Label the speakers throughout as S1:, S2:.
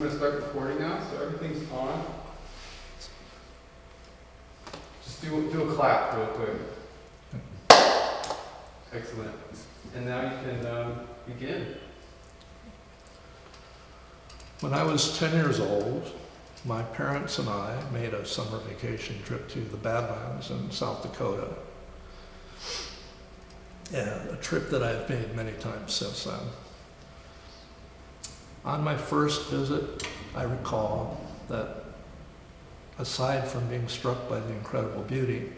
S1: I'm going to start recording now, so everything's on. Just do a clap real quick. Excellent. And now you can begin.
S2: When I was 10 years old, my parents and I made a summer vacation trip to the Badlands in South Dakota. And a trip that I've made many times since then. On my first visit, I recall that aside from being struck by the incredible beauty,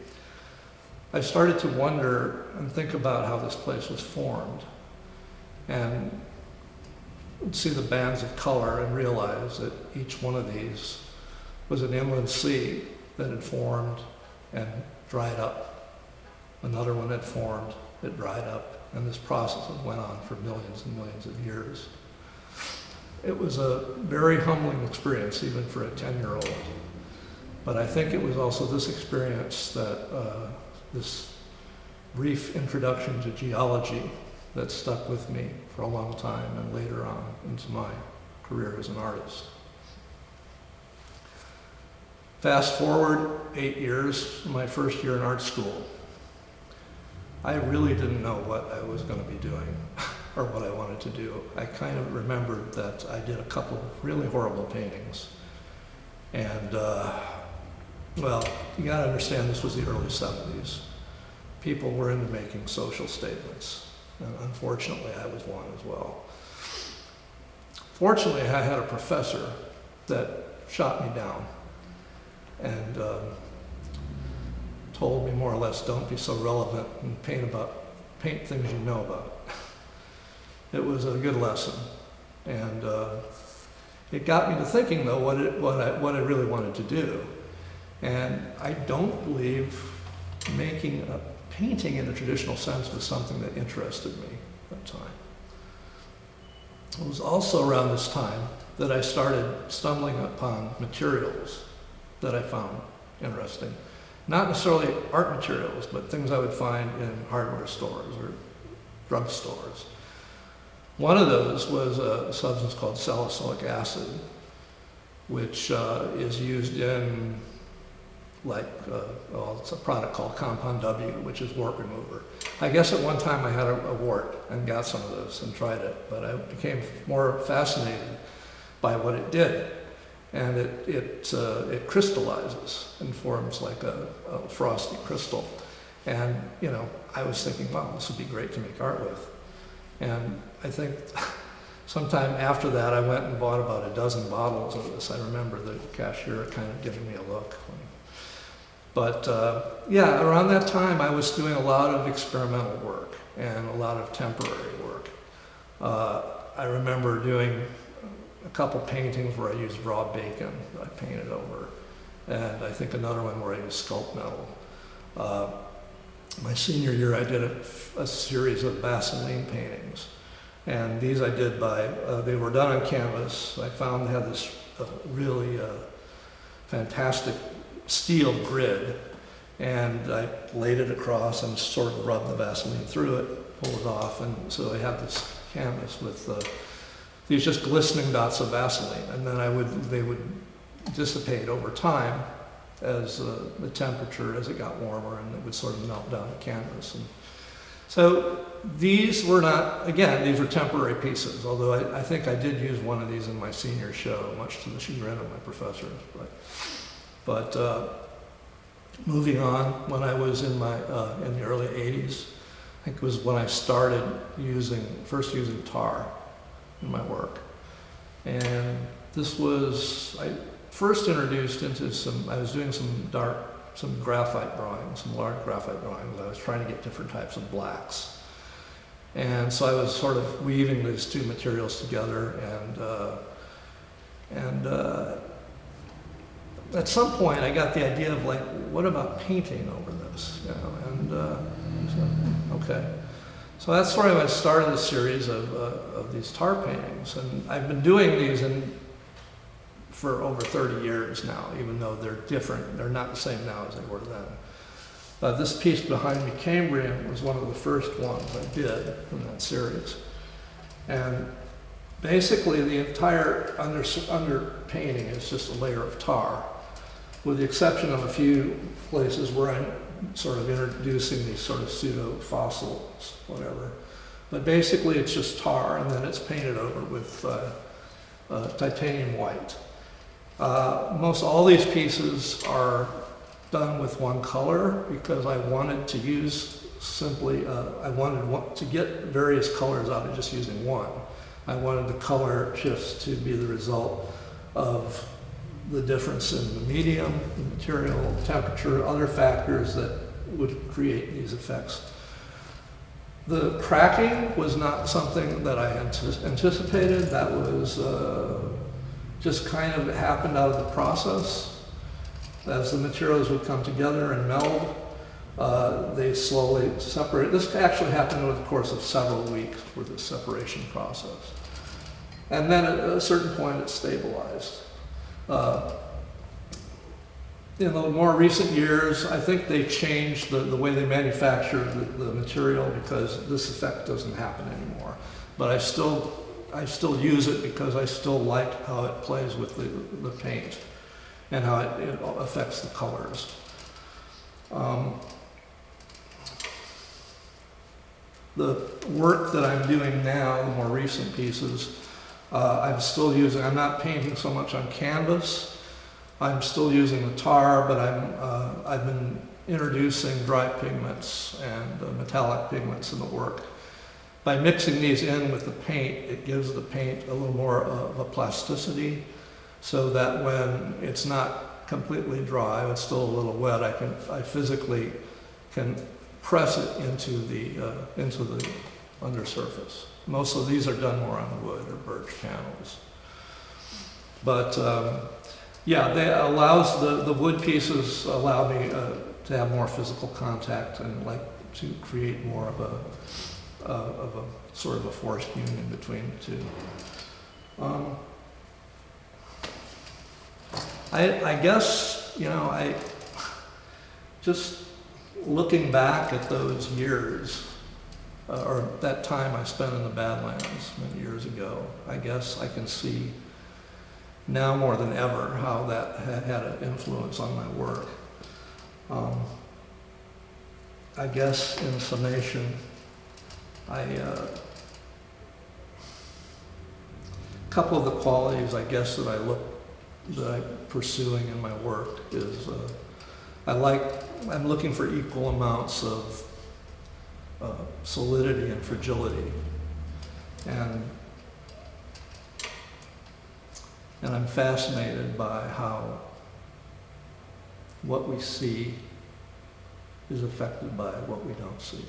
S2: I started to wonder and think about how this place was formed, and see the bands of color and realize that each one of these was an inland sea that had formed and dried up. Another one had formed, it dried up, and this process went on for millions and millions of years. It was a very humbling experience, even for a 10-year-old. But I think it was also this experience that, this brief introduction to geology that stuck with me for a long time and later on into my career as an artist. Fast forward 8 years, my first year in art school. I really didn't know what I was going to be doing or what I wanted to do. I kind of remembered that I did a couple of really horrible paintings. And, well, you gotta understand this was the early 70s. People were into making social statements. And unfortunately, I was one as well. Fortunately, I had a professor that shot me down and told me more or less, don't be so relevant and paint things you know about. It was a good lesson, and it got me to thinking, though, what I really wanted to do. And I don't believe making a painting in a traditional sense was something that interested me at the time. It was also around this time that I started stumbling upon materials that I found interesting. Not necessarily art materials, but things I would find in hardware stores or drugstores. One of those was a substance called salicylic acid, which is used in, it's a product called Compound W, which is wart remover. I guess at one time I had a wart and got some of this and tried it, but I became more fascinated by what it did. And it crystallizes and forms like a frosty crystal. And, you know, I was thinking, wow, this would be great to make art with. And I think sometime after that, I went and bought about a dozen bottles of this. I remember the cashier kind of giving me a look. But yeah, around that time, I was doing a lot of experimental work and a lot of temporary work. I remember doing a couple paintings where I used raw bacon that I painted over, and I think another one where I used sculpt metal. My senior year, I did a series of Vaseline paintings, and these I did by, they were done on canvas. I found they had this really fantastic steel grid, and I laid it across and sort of rubbed the Vaseline through it, pulled it off, and so I had this canvas with these just glistening dots of Vaseline, and then they would dissipate over time as the temperature, as it got warmer, and it would sort of melt down the canvas. And so these were not, again, these were temporary pieces, although I think I did use one of these in my senior show, much to the chagrin of my professors. But moving on, when I was in the early 80s, I think it was when I started first using tar in my work. And this was, I first introduced into I was doing some graphite drawings, some large graphite drawings. I was trying to get different types of blacks. And so I was sort of weaving these two materials together, and at some point I got the idea of, like, what about painting over this? You know, and so, okay. So that's where I started a series of these tar paintings, and I've been doing these for over 30 years now, even though they're different. They're not the same now as they were then. This piece behind me, Cambrian, was one of the first ones I did in that series. And Basically, the entire underpainting is just a layer of tar, with the exception of a few places where I'm sort of introducing these sort of pseudo-fossils, whatever. But basically, it's just tar, and then it's painted over with titanium white. Most all these pieces are done with one color because I wanted to use simply, I wanted to get various colors out of just using one. I wanted the color shifts to be the result of the difference in the medium, the material, temperature, other factors that would create these effects. The cracking was not something that I anticipated. That was just kind of happened out of the process. As the materials would come together and meld, they slowly separate. This actually happened over the course of several weeks for the separation process. And then at a certain point it stabilized. In the more recent years, I think they changed the way they manufacture the material because this effect doesn't happen anymore. But I still use it because I still like how it plays with the paint and how it affects the colors. The work that I'm doing now, the more recent pieces, I'm still using, I'm not painting so much on canvas. I'm still using the tar, but I've been introducing dry pigments and metallic pigments in the work. By mixing these in with the paint, it gives the paint a little more of a plasticity, so that when it's not completely dry, it's still a little wet, I physically can press it into the undersurface. Most of these are done more on wood or birch panels. But yeah, the wood pieces allow me to have more physical contact and like to create more of a sort of a forced union between the two. I guess, you know, I just looking back at those years, or that time I spent in the Badlands many years ago, I guess I can see now more than ever how that had an influence on my work. I guess in summation, a couple of the qualities I guess that I'm pursuing in my work is I'm looking for equal amounts of solidity and fragility, and I'm fascinated by how what we see is affected by what we don't see.